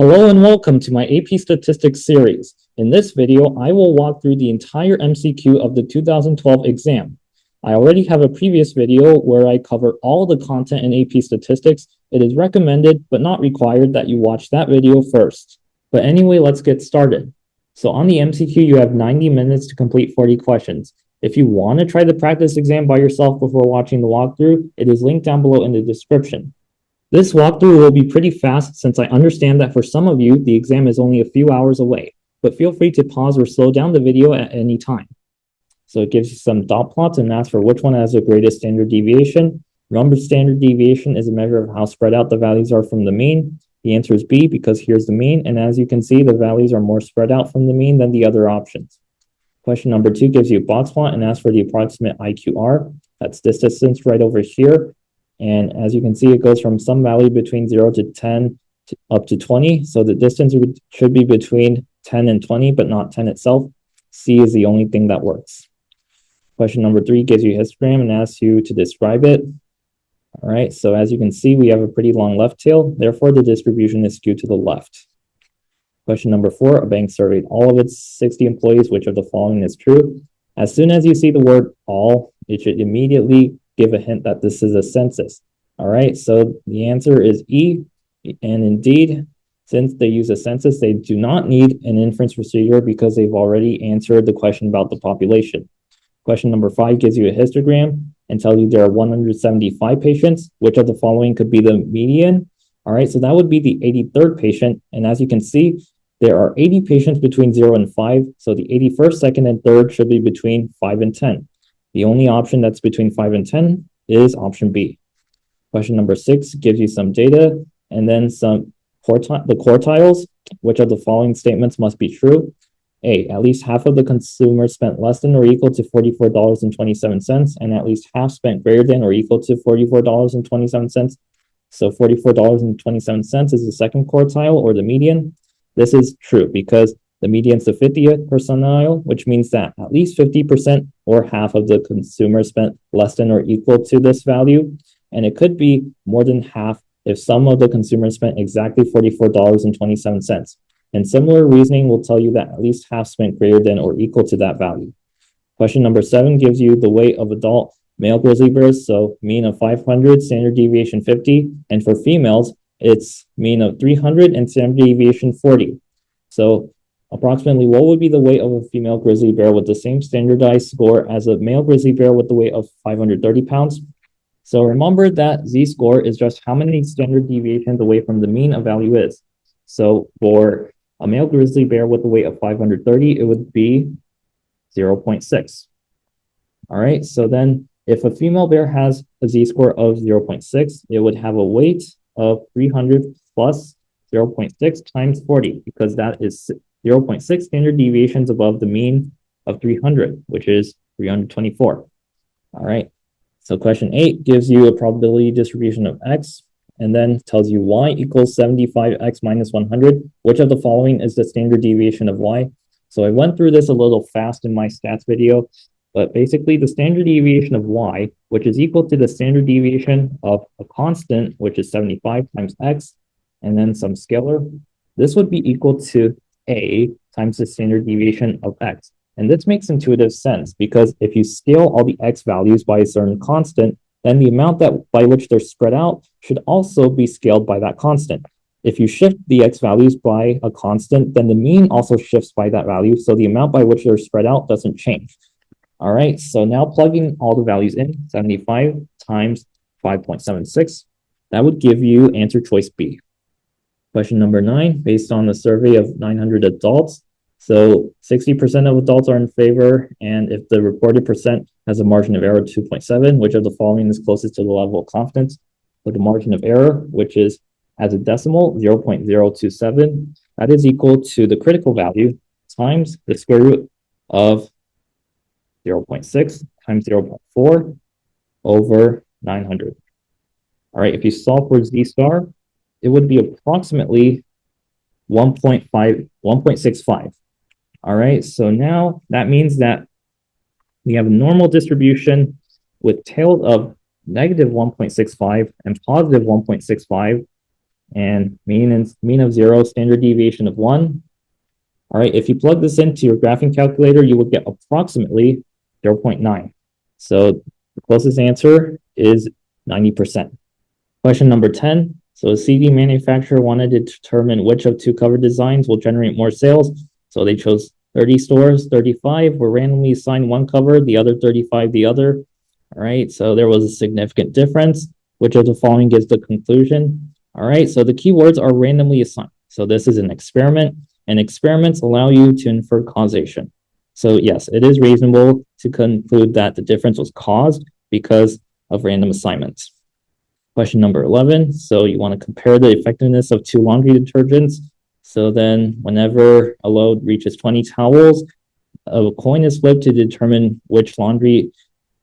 Hello and welcome to my AP Statistics series. In this video, I will walk through the entire MCQ of the 2012 exam. I already have a previous video where I cover all the content in AP Statistics. It is recommended but not required that you watch that video first. But anyway, let's get started. So on the MCQ, you have 90 minutes to complete 40 questions. If you want to try the practice exam by yourself before watching the walkthrough, it is linked down below in the description. This walkthrough will be pretty fast since I understand that for some of you, the exam is only a few hours away, but feel free to pause or slow down the video at any time. So it gives you some dot plots and asks for which one has the greatest standard deviation. Remember, standard deviation is a measure of how spread out the values are from the mean. The answer is B because here's the mean, and as you can see, the values are more spread out from the mean than the other options. Question number 2 gives you a box plot and asks for the approximate IQR. That's this distance right over here. And as you can see, it goes from some value between 0 to 10 up to 20. So the distance should be between 10 and 20, but not 10 itself. C is the only thing that works. Question number 3 gives you a histogram and asks you to describe it. All right, so as you can see, we have a pretty long left tail. Therefore, the distribution is skewed to the left. Question number 4, a bank surveyed all of its 60 employees. Which of the following is true? As soon as you see the word all, it should immediately give a hint that this is a census. All right, so the answer is E. And indeed, since they use a census, they do not need an inference procedure because they've already answered the question about the population. Question number 5 gives you a histogram and tells you there are 175 patients. Which of the following could be the median? All right, so that would be the 83rd patient. And as you can see, there are 80 patients between 0 and 5. So the 81st, 2nd, and 3rd should be between 5 and 10. The only option that's between 5 and 10 is option B. Question number 6 gives you some data and then the quartiles. Which of the following statements must be true? A, at least half of the consumers spent less than or equal to $44.27, and at least half spent greater than or equal to $44.27. So $44.27 is the second quartile or the median. This is true because the median is the 50th percentile, which means that at least 50% or half of the consumers spent less than or equal to this value. And it could be more than half if some of the consumers spent exactly $44.27. And similar reasoning will tell you that at least half spent greater than or equal to that value. Question number 7 gives you the weight of adult male grizzly bears. So mean of 500, standard deviation 50. And for females, it's mean of 300 and standard deviation 40. So approximately what would be the weight of a female grizzly bear with the same standardized score as a male grizzly bear with the weight of 530 pounds? So remember that z-score is just how many standard deviations away from the mean a value is. So for a male grizzly bear with a weight of 530, it would be 0.6. All right, so then if a female bear has a z-score of 0.6, it would have a weight of 300 plus 0.6 times 40, because that is 0.6 standard deviations above the mean of 300, which is 324. All right, so question 8 gives you a probability distribution of x and then tells you y equals 75x minus 100. Which of the following is the standard deviation of y? So I went through this a little fast in my stats video, but basically the standard deviation of y, which is equal to the standard deviation of a constant, which is 75 times x, and then some scalar, this would be equal to a times the standard deviation of x. And this makes intuitive sense because if you scale all the x values by a certain constant, then the amount by which they're spread out should also be scaled by that constant. If you shift the x values by a constant, then the mean also shifts by that value, so the amount by which they're spread out doesn't change. All right, so now plugging all the values in, 75 times 5.76, that would give you answer choice B. Question number 9, based on the survey of 900 adults. So 60% of adults are in favor, and if the reported percent has a margin of error of 2.7, which of the following is closest to the level of confidence? So the margin of error, which is as a decimal, 0.027, that is equal to the critical value times the square root of 0.6 times 0.4 over 900. All right, if you solve for z star, it would be approximately 1.65. All right, so now that means that we have a normal distribution with tails of negative 1.65 and positive 1.65. and mean of 0, standard deviation of 1. All right, if you plug this into your graphing calculator, you will get approximately 0.9. So the closest answer is 90%. Question number 10. So a CD manufacturer wanted to determine which of two cover designs will generate more sales. So they chose 30 stores, 35 were randomly assigned one cover, the other 35 the other. All right, so there was a significant difference. Which of the following gives the conclusion? All right, so the keywords are randomly assigned. So this is an experiment, and experiments allow you to infer causation. So yes, it is reasonable to conclude that the difference was caused because of random assignments. Question number 11. So you want to compare the effectiveness of two laundry detergents. So then whenever a load reaches 20 towels, a coin is flipped to determine which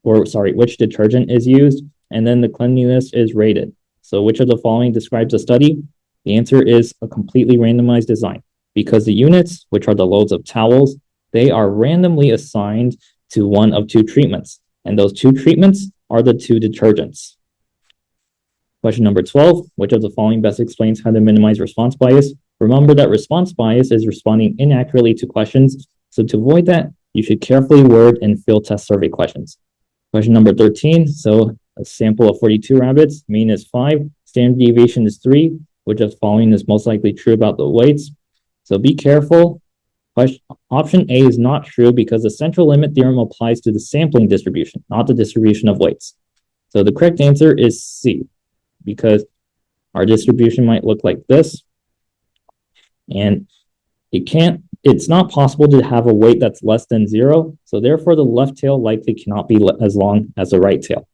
which detergent is used, and then the cleanliness is rated. So which of the following describes a study? The answer is a completely randomized design, because the units, which are the loads of towels, they are randomly assigned to one of two treatments, and those two treatments are the two detergents. Question number 12, which of the following best explains how to minimize response bias? Remember that response bias is responding inaccurately to questions, so to avoid that, you should carefully word and field test survey questions. Question number 13, so a sample of 42 rabbits, mean is 5, standard deviation is 3, which of the following is most likely true about the weights? So be careful. Option A is not true because the central limit theorem applies to the sampling distribution, not the distribution of weights. So the correct answer is C, because our distribution might look like this, and it's not possible to have a weight that's less than 0, so therefore the left tail likely cannot be as long as the right tail.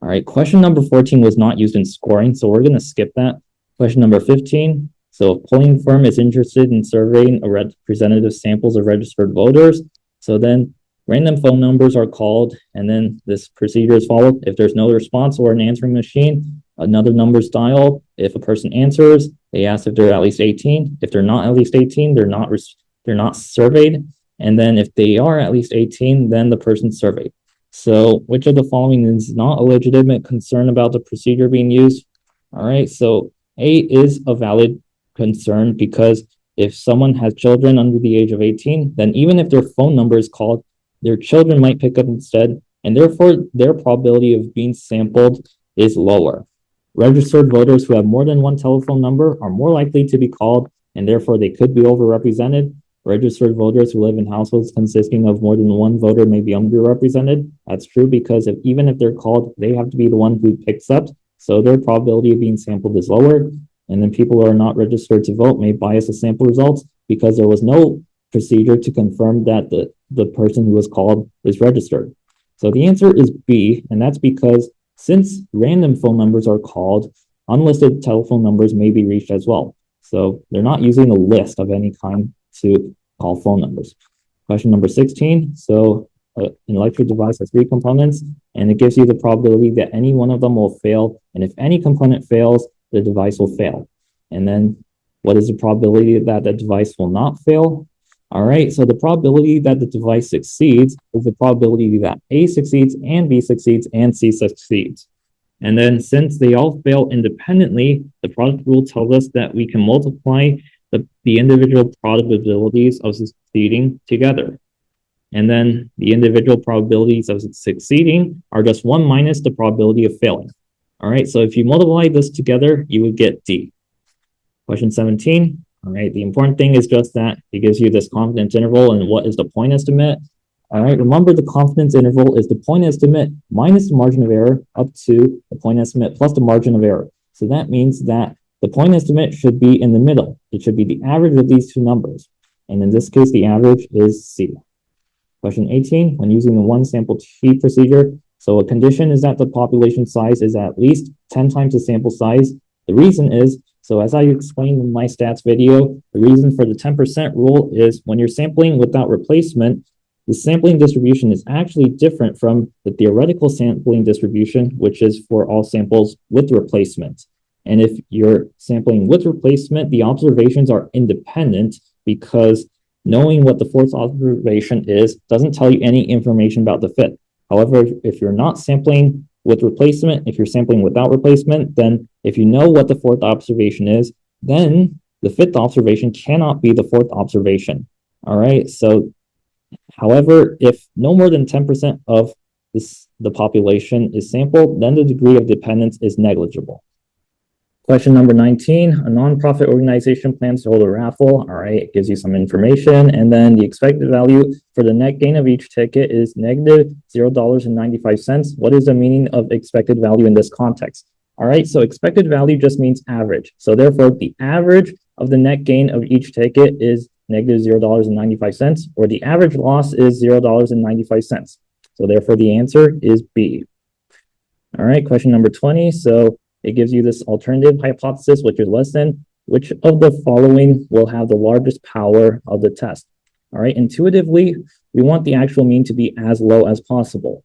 All right, question number 14 was not used in scoring, so we're going to skip that. Question number 15, so a polling firm is interested in surveying a representative samples of registered voters, so then random phone numbers are called, and then this procedure is followed. If there's no response or an answering machine, another number is dialed. If a person answers, they ask if they're at least 18. If they're not at least 18, they're not surveyed. And then if they are at least 18, then the person's surveyed. So which of the following is not a legitimate concern about the procedure being used? All right, so A is a valid concern because if someone has children under the age of 18, then even if their phone number is called, their children might pick up instead, and therefore their probability of being sampled is lower. Registered voters who have more than one telephone number are more likely to be called, and therefore they could be overrepresented. Registered voters who live in households consisting of more than one voter may be underrepresented. That's true because even if they're called, they have to be the one who picks up, so their probability of being sampled is lower. And then people who are not registered to vote may bias the sample results because there was no procedure to confirm that the person who was called is registered. So the answer is B, and that's because since random phone numbers are called, unlisted telephone numbers may be reached as well. So they're not using a list of any kind to call phone numbers. Question number 16. So an electric device has 3 components, and it gives you the probability that any one of them will fail. And if any component fails, the device will fail. And then what is the probability that the device will not fail? All right, so the probability that the device succeeds is the probability that A succeeds and B succeeds and C succeeds. And then since they all fail independently, the product rule tells us that we can multiply the individual probabilities of succeeding together. And then the individual probabilities of succeeding are just 1 minus the probability of failing. All right, so if you multiply this together, you would get D. Question 17. All right, the important thing is just that it gives you this confidence interval and what is the point estimate. All right, remember the confidence interval is the point estimate minus the margin of error up to the point estimate plus the margin of error. So that means that the point estimate should be in the middle. It should be the average of these two numbers. And in this case, the average is C. Question 18, when using the one sample t procedure, so a condition is that the population size is at least 10 times the sample size. The reason is, so as I explained in my stats video, the reason for the 10% rule is when you're sampling without replacement, the sampling distribution is actually different from the theoretical sampling distribution, which is for all samples with replacement. And if you're sampling with replacement, the observations are independent because knowing what the fourth observation is doesn't tell you any information about the fit. However, if you're not sampling with replacement, if you're sampling without replacement, then If you know what the fourth observation is, then the fifth observation cannot be the fourth observation. All right, so however, if no more than 10% of the population is sampled, then the degree of dependence is negligible. Question number 19, a nonprofit organization plans to hold a raffle. All right, it gives you some information. And then the expected value for the net gain of each ticket is negative $0.95. What is the meaning of expected value in this context? All right, so expected value just means average. So therefore, the average of the net gain of each ticket is negative $0.95, or the average loss is $0.95. So therefore, the answer is B. All right, question number 20. So it gives you this alternative hypothesis, which is less than. Which of the following will have the largest power of the test? All right, intuitively, we want the actual mean to be as low as possible.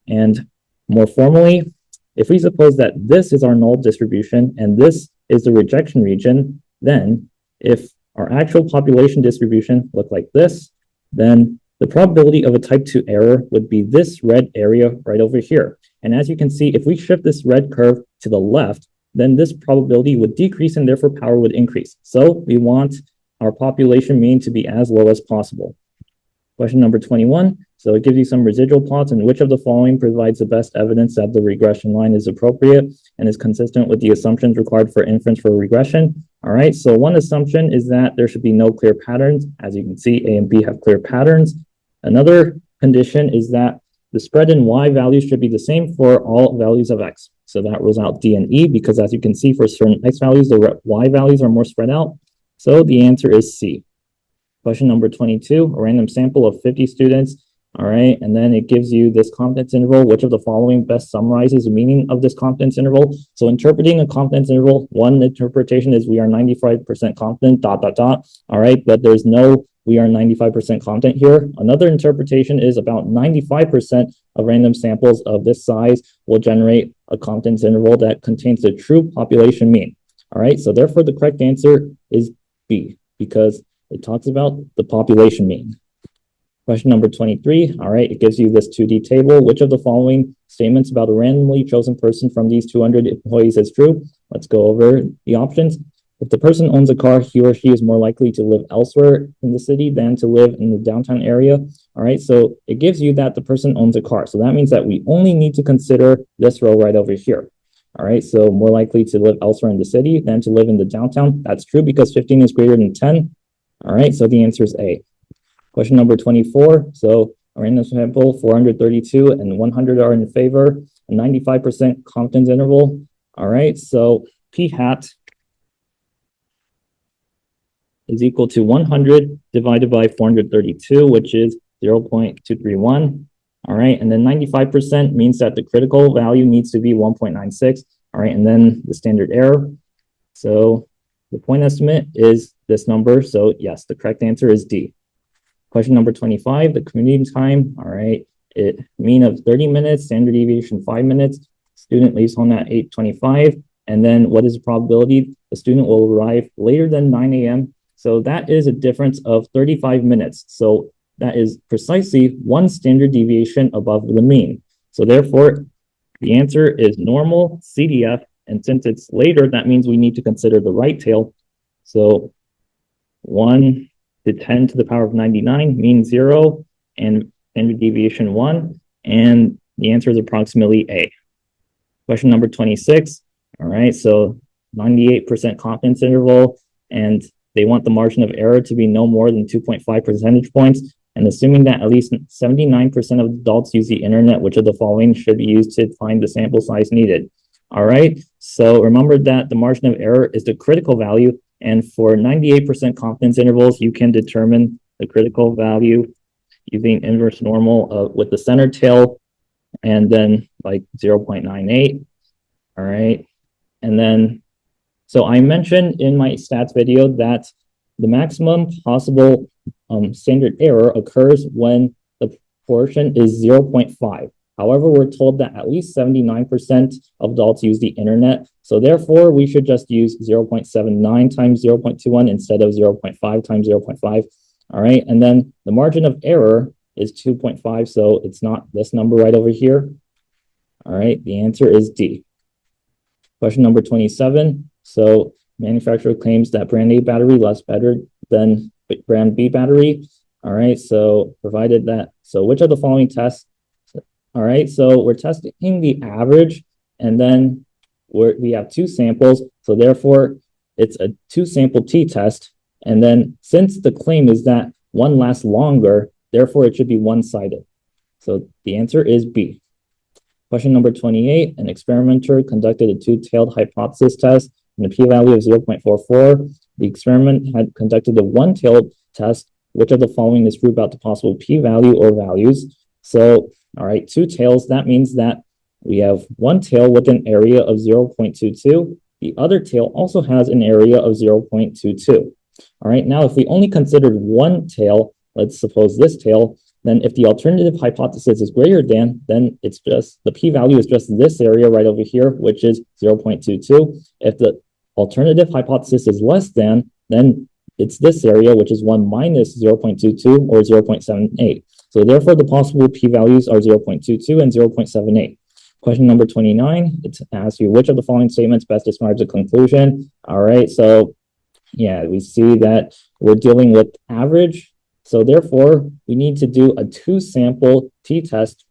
And more formally, if we suppose that this is our null distribution and this is the rejection region, then if our actual population distribution looked like this, then the probability of a type 2 error would be this red area right over here. And as you can see, if we shift this red curve to the left, then this probability would decrease and therefore power would increase. So we want our population mean to be as low as possible. Question number 21. So it gives you some residual plots, and which of the following provides the best evidence that the regression line is appropriate and is consistent with the assumptions required for inference for regression? All right, so one assumption is that there should be no clear patterns. As you can see, A and B have clear patterns. Another condition is that the spread in Y values should be the same for all values of X. So that rules out D and E, because as you can see, for certain X values, the Y values are more spread out. So the answer is C. Question number 22, a random sample of 50 students. All right, and then it gives you this confidence interval. Which of the following best summarizes the meaning of this confidence interval? So interpreting a confidence interval, one interpretation is we are 95% confident, ... All right, but there's no we are 95% confident here. Another interpretation is about 95% of random samples of this size will generate a confidence interval that contains the true population mean. All right, so therefore the correct answer is B, because it talks about the population mean. Question number 23. All right, it gives you this 2D table. Which of the following statements about a randomly chosen person from these 200 employees is true? Let's go over the options. If the person owns a car, he or she is more likely to live elsewhere in the city than to live in the downtown area. All right, so it gives you that the person owns a car. So that means that we only need to consider this row right over here. All right, so more likely to live elsewhere in the city than to live in the downtown. That's true because 15 is greater than 10. All right, so the answer is A. Question number 24. So a random sample, 432 and 100 are in favor, a 95% confidence interval. All right, so P hat is equal to 100 divided by 432, which is 0.231. All right, and then 95% means that the critical value needs to be 1.96. All right, and then the standard error. So the point estimate is this number. So yes, the correct answer is D. Question number 25, the commuting time. All right, mean of 30 minutes, standard deviation 5 minutes. Student leaves home at 8:25. And then what is the probability? The student will arrive later than 9 a.m. So that is a difference of 35 minutes. So that is precisely one standard deviation above the mean. So therefore, the answer is normal CDF. And since it's later, that means we need to consider the right tail. So 1 to 10 to the power of 99, mean 0, and standard deviation 1. And the answer is approximately A. Question number 26. All right, so 98% confidence interval, and they want the margin of error to be no more than 2.5 percentage points. And assuming that at least 79% of adults use the internet, which of the following should be used to find the sample size needed? All right, so remember that the margin of error is the critical value. And for 98% confidence intervals, you can determine the critical value using inverse normal with the center tail, and then like 0.98. All right, and then, so I mentioned in my stats video that the maximum possible standard error occurs when the portion is 0.5. However, we're told that at least 79% of adults use the internet. So therefore, we should just use 0.79 times 0.21 instead of 0.5 times 0.5. All right, and then the margin of error is 2.5, so it's not this number right over here. All right, the answer is D. Question number 27. So manufacturer claims that brand A battery lasts better than brand B battery. All right, so provided that, so which of the following tests? All right, so we're testing the average, and then we have two samples, so therefore it's a two sample t-test, and then since the claim is that one lasts longer, therefore it should be one-sided. So the answer is B. Question number 28, an experimenter conducted a two-tailed hypothesis test and a p-value of 0.44. The experiment had conducted a one-tailed test. Which of the following is true about the possible p-value or values? So, all right, two tails, that means that we have one tail with an area of 0.22. The other tail also has an area of 0.22. All right, now if we only considered one tail, let's suppose this tail, then if the alternative hypothesis is greater than, then it's just, the p-value is just this area right over here, which is 0.22. If the alternative hypothesis is less than, then it's this area, which is 1 minus 0.22 or 0.78. So therefore, the possible p-values are 0.22 and 0.78. Question number 29, it asks you, which of the following statements best describes a conclusion? All right, so yeah, we see that we're dealing with average. So therefore, we need to do a two-sample t-test.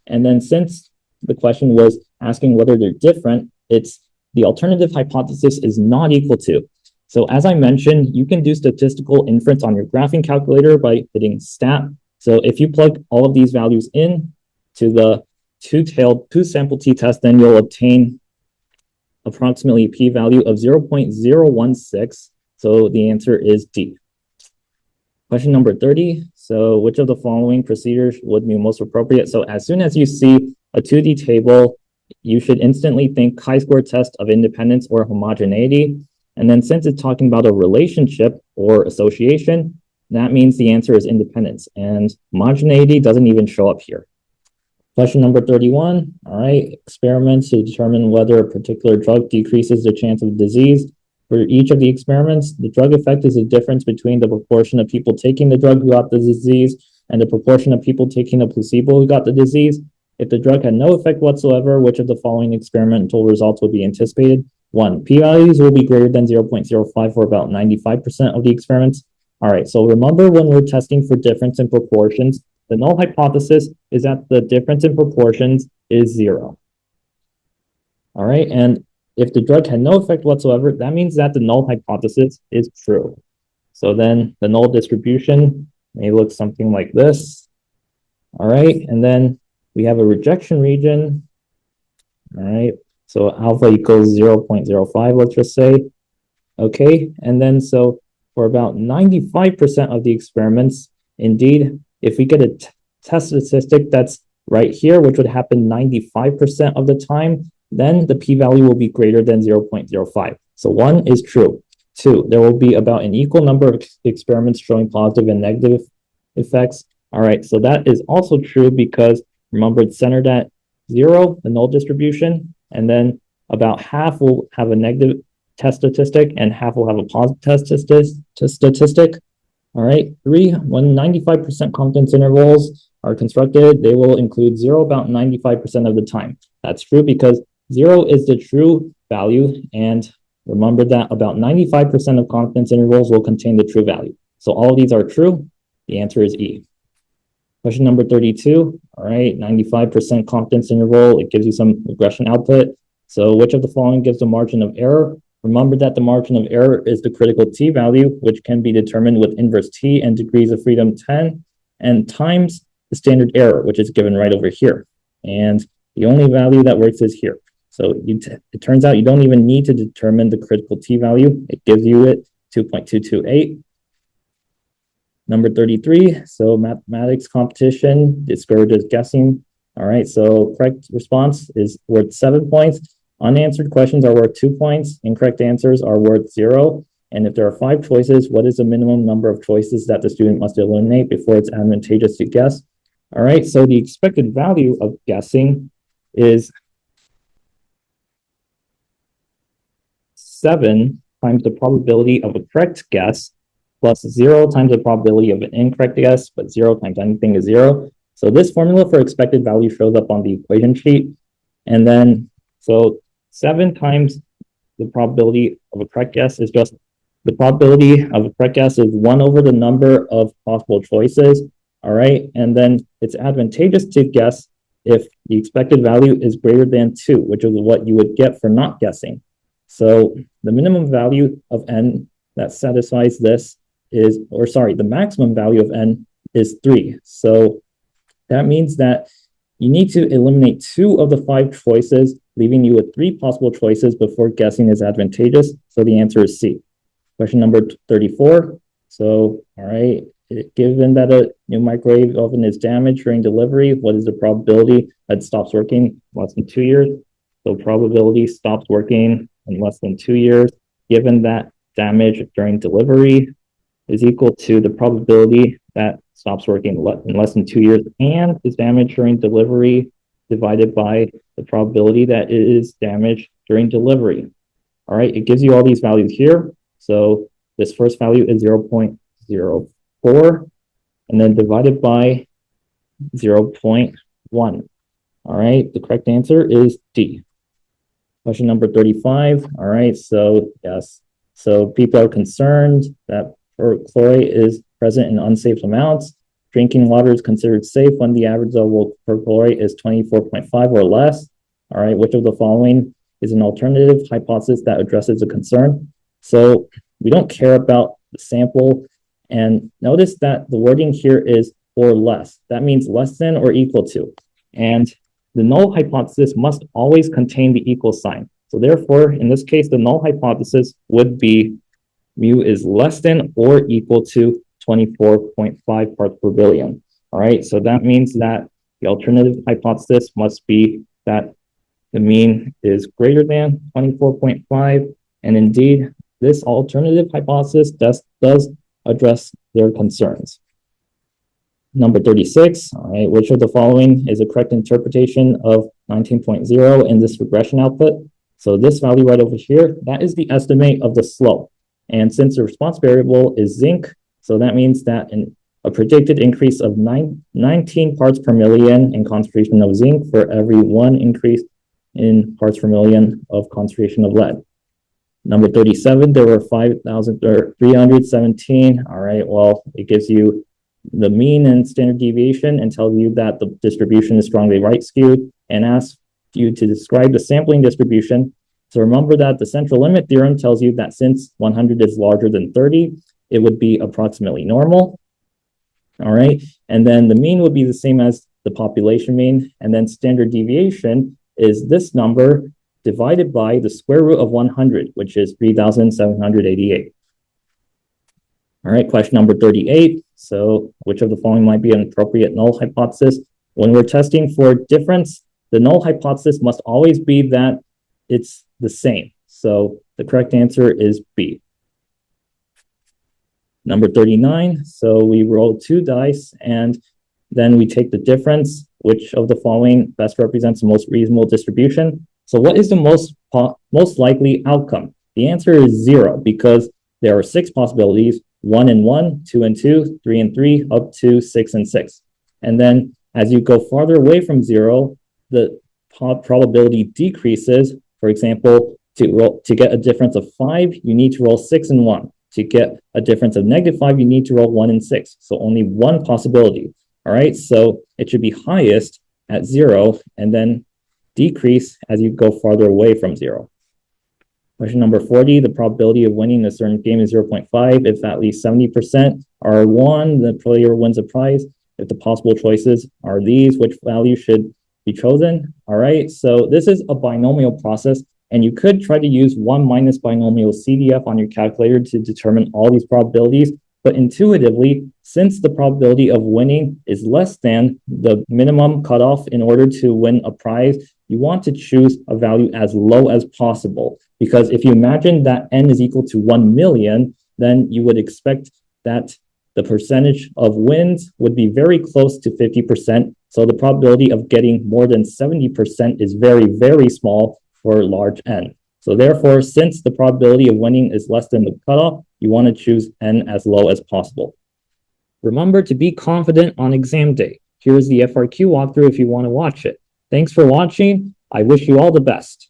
And then since the question was asking whether they're different, it's the alternative hypothesis is not equal to. So as I mentioned, you can do statistical inference on your graphing calculator by hitting stat. So if you plug all of these values in to the two-sample t-test, then you'll obtain approximately a p-value of 0.016. So the answer is D. Question number 30. So which of the following procedures would be most appropriate? So as soon as you see a 2D table, you should instantly think chi-square test of independence or homogeneity. And then since it's talking about a relationship or association, that means the answer is independence. And homogeneity doesn't even show up here. Question number 31. All right, experiments to determine whether a particular drug decreases the chance of disease. For each of the experiments, the drug effect is the difference between the proportion of people taking the drug who got the disease and the proportion of people taking a placebo who got the disease. If the drug had no effect whatsoever, which of the following experimental results would be anticipated? 1. P-values will be greater than 0.05 for about 95% of the experiments. All right, so remember when we're testing for difference in proportions, the null hypothesis is that the difference in proportions is 0. All right, and if the drug had no effect whatsoever, that means that the null hypothesis is true. So then the null distribution may look something like this. All right, and then we have a rejection region. All right, so alpha equals 0.05, let's just say. Okay, and then so for about 95% of the experiments, indeed, if we get a test statistic that's right here, which would happen 95% of the time, then the p-value will be greater than 0.05. So 1 is true. 2, there will be about an equal number of experiments showing positive and negative effects. All right, so that is also true because remember it's centered at 0, the null distribution, and then about half will have a negative test statistic and half will have a positive test statistic. All right, 3, when 95% confidence intervals are constructed, they will include 0 about 95% of the time. That's true because 0 is the true value, and remember that about 95% of confidence intervals will contain the true value. So all of these are true. The answer is E. Question number 32. All right, 95% confidence interval. It gives you some regression output. So which of the following gives the margin of error? Remember that the margin of error is the critical t-value, which can be determined with inverse t and degrees of freedom 10, and times the standard error, which is given right over here. And the only value that works is here. So it turns out you don't even need to determine the critical t-value. It gives you it 2.228. Number 33, so mathematics competition discourages guessing. All right, so correct response is worth 7 points. Unanswered questions are worth 2 points. Incorrect answers are worth 0. And if there are 5 choices, what is the minimum number of choices that the student must eliminate before it's advantageous to guess? All right, so the expected value of guessing is 7 times the probability of a correct guess plus 0 times the probability of an incorrect guess, but 0 times anything is 0. So this formula for expected value shows up on the equation sheet. And then, so 7 times the probability of a correct guess is just the probability of a correct guess is 1 over the number of possible choices. All right. And then it's advantageous to guess if the expected value is greater than 2, which is what you would get for not guessing. So the minimum value of n that satisfies this is, or sorry, the maximum value of n is 3. So that means that you need to eliminate 2 of the 5 choices, leaving you with 3 possible choices before guessing is advantageous. So the answer is C. Question number 34. So, all right, given that a new microwave oven is damaged during delivery, what is the probability that it stops working in less than 2 years? So probability stops working in less than 2 years, given that damage during delivery is equal to the probability that stops working in less than 2 years and is damaged during delivery divided by the probability that it is damaged during delivery. All right, it gives you all these values here. So this first value is 0.04 and then divided by 0.1. All right, the correct answer is D. Question number 35. All right, so yes. So people are concerned that perchlorate is present in unsafe amounts. Drinking water is considered safe when the average level of perchlorate is 24.5 or less. All right, which of the following is an alternative hypothesis that addresses the concern? So we don't care about the sample. And notice that the wording here is or less. That means less than or equal to. And the null hypothesis must always contain the equal sign. So therefore, in this case, the null hypothesis would be mu is less than or equal to 24.5 parts per billion. All right, so that means that the alternative hypothesis must be that the mean is greater than 24.5. And indeed, this alternative hypothesis does address their concerns. Number 36, all right, which of the following is a correct interpretation of 19.0 in this regression output? So this value right over here, that is the estimate of the slope. And since the response variable is zinc, so that means that a predicted increase of 19 parts per million in concentration of zinc for every 1 increase in parts per million of concentration of lead. Number 37, there were 5,317. All right, well, it gives you the mean and standard deviation and tells you that the distribution is strongly right skewed and asks you to describe the sampling distribution. So remember that the central limit theorem tells you that since 100 is larger than 30, it would be approximately normal. All right, and then the mean would be the same as the population mean, and then standard deviation is this number divided by the square root of 100, which is 3,788. All right, question number 38. So which of the following might be an appropriate null hypothesis? When we're testing for difference, the null hypothesis must always be that it's the same. So the correct answer is B. Number 39, so we roll 2 dice and then we take the difference. Which of the following best represents the most reasonable distribution? So what is the most likely outcome? The answer is 0 because there are 6 possibilities, 1 and 1, 2 and 2, 3 and 3, up to 6 and 6. And then as you go farther away from 0, the probability decreases. For example, to get a difference of 5, you need to roll 6 and 1. To get a difference of -5, you need to roll 1 and 6. So only 1 possibility. All right, so it should be highest at 0 and then decrease as you go farther away from 0. Question number 40, the probability of winning a certain game is 0.5. If at least 70% are won, the player wins a prize. If the possible choices are these, which value should be chosen? All right, so this is a binomial process, and you could try to use 1 minus binomial CDF on your calculator to determine all these probabilities. But intuitively, since the probability of winning is less than the minimum cutoff in order to win a prize, you want to choose a value as low as possible. Because if you imagine that n is equal to 1 million, then you would expect that the percentage of wins would be very close to 50%. So the probability of getting more than 70% is very, very small for large n. So therefore, since the probability of winning is less than the cutoff, you want to choose n as low as possible. Remember to be confident on exam day. Here's the FRQ walkthrough if you want to watch it. Thanks for watching. I wish you all the best.